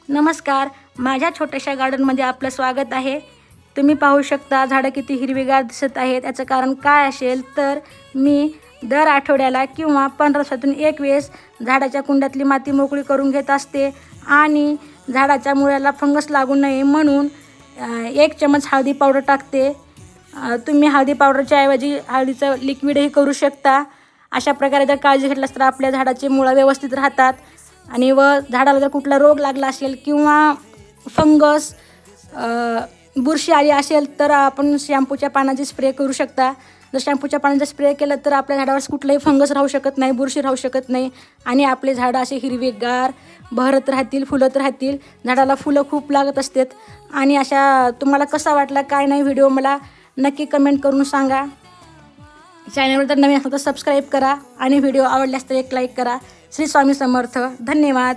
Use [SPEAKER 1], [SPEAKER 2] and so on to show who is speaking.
[SPEAKER 1] नमस्कार, माझ्या छोट्याशा गार्डनमध्ये आपलं स्वागत आहे। तुम्ही पाहू शकता झाडं किती हिरवीगार दिसत आहेत। याचं कारण काय असेल तर मी दर आठवड्याला किंवा 15 दिवसातून एक वेळेस झाडाच्या कुंड्यातली माती मोकळी करून घेत असते आणि झाडाच्या मुळाला फंगस लागू नये म्हणून 1 चमच हळदी पावडर टाकते। तुम्ही हळदी पावडरच्या ऐवजी हळदीचं लिक्विडही करू शकता। अशा प्रकारे जर काळजी घेतल्यास तर आपल्या झाडाचे मुळं व्यवस्थित राहतात आणि झाडाला जर कुठला रोग लागला असेल किंवा फंगस बुरशी आली असेल तर आपण शॅम्पूच्या पानाची स्प्रे करू शकता। जर शॅम्पूच्या पानाचा स्प्रे केलं तर आपल्या झाडावर कुठलाही फंगस राहू शकत नाही, बुरशी राहू शकत नाही आणि आपले झाडं असे हिरवेगार बहरत राहतील, फुलत राहतील। झाडाला फुलं खूप लागत असतात आणि अशा तुम्हाला कसा वाटला काय नाही व्हिडिओ मला नक्की कमेंट करून सांगा। चॅनलवर जर नवीन असेल तर सबस्क्राईब करा आणि व्हिडिओ आवडल्यास तर एक लाईक करा। श्री स्वामी समर्थ। धन्यवाद।